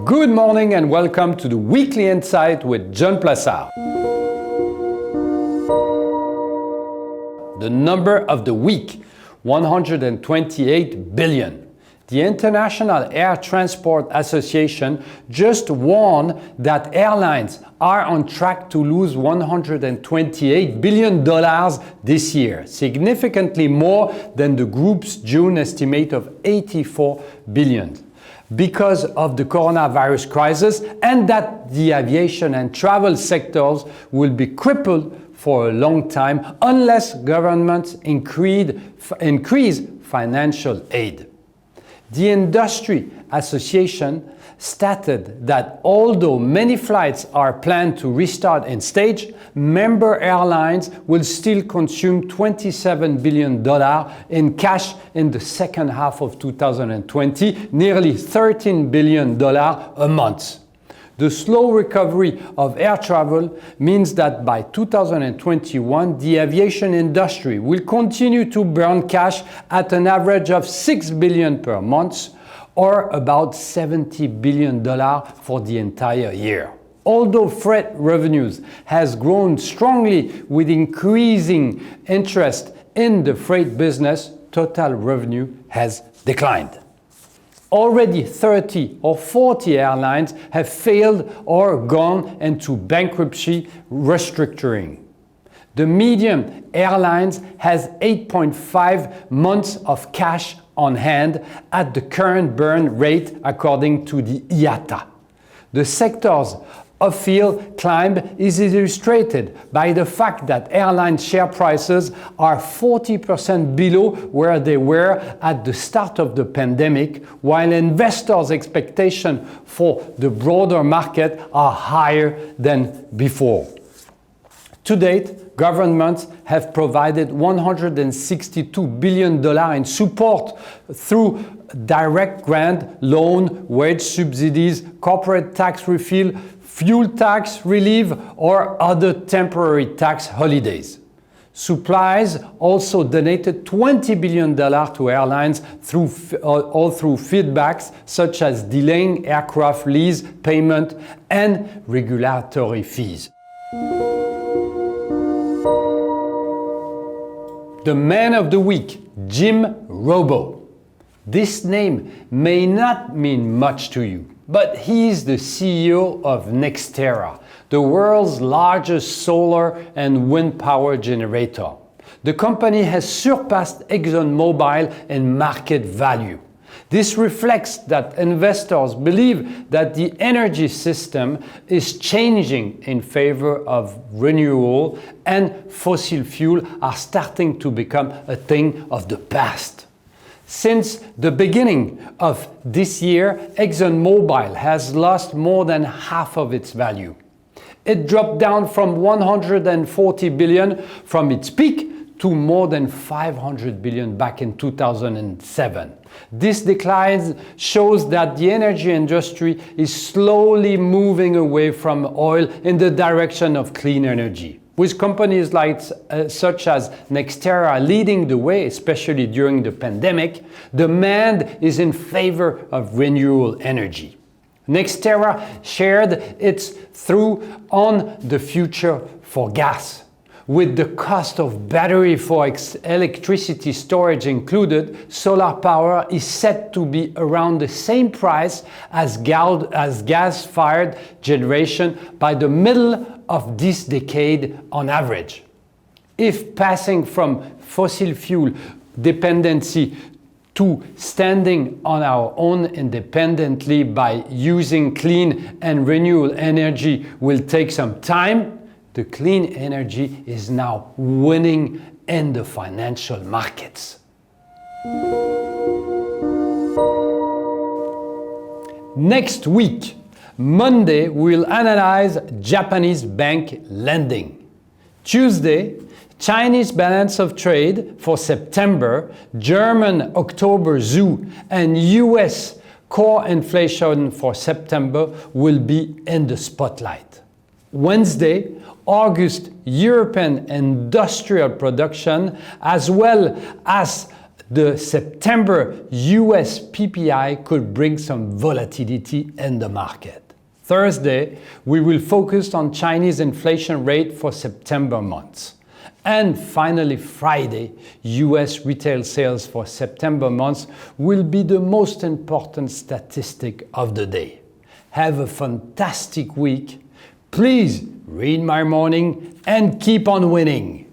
Good morning and welcome to the Weekly Insight with John Plassard. The number of the week, 128 billion. The International Air Transport Association just warned that airlines are on track to lose $128 billion this year, significantly more than the group's June estimate of 84 billion. Because of the coronavirus crisis, and that the aviation and travel sectors will be crippled for a long time unless governments increase financial aid. The Industry Association stated that although many flights are planned to restart in stage, member airlines will still consume $27 billion in cash in the second half of 2020, nearly $13 billion a month. The slow recovery of air travel means that by 2021, the aviation industry will continue to burn cash at an average of $6 billion per month, or about $70 billion for the entire year. Although freight revenues has grown strongly with increasing interest in the freight business, total revenue has declined. Already 30 or 40 airlines have failed or gone into bankruptcy restructuring. The medium airlines has 8.5 months of cash on hand at the current burn rate according to the IATA. The sector's uphill climb is illustrated by the fact that airline share prices are 40% below where they were at the start of the pandemic, while investors' expectations for the broader market are higher than before. To date, governments have provided $162 billion in support through direct grant, loan, wage subsidies, corporate tax refill, fuel tax relief, or other temporary tax holidays. Supplies also donated $20 billion to airlines through feedbacks such as delaying aircraft lease payment and regulatory fees. The man of the week, Mirabaud. This name may not mean much to you, but he's the CEO of NextEra, the world's largest solar and wind power generator. The company has surpassed ExxonMobil in market value. This reflects that investors believe that the energy system is changing in favor of renewable, and fossil fuel are starting to become a thing of the past. Since the beginning of this year, ExxonMobil has lost more than half of its value. It dropped down from 140 billion from its peak to more than 500 billion back in 2007. This decline shows that the energy industry is slowly moving away from oil in the direction of clean energy. With companies such as NextEra leading the way, especially during the pandemic, demand is in favor of renewable energy. NextEra shared its view on the future for gas. With the cost of battery for electricity storage included, solar power is set to be around the same price as gas-fired generation by the middle of this decade on average. If passing from fossil fuel dependency to standing on our own independently by using clean and renewable energy will take some time, the clean energy is now winning in the financial markets. Next week, Monday, we'll analyze Japanese bank lending. Tuesday, Chinese balance of trade for September, German October ZOO, and US core inflation for September will be in the spotlight. Wednesday, August European industrial production, as well as the September US PPI could bring some volatility in the market. Thursday, we will focus on Chinese inflation rate for September months. And finally, Friday, US retail sales for September months will be the most important statistic of the day. Have a fantastic week. Please read my morning and keep on winning.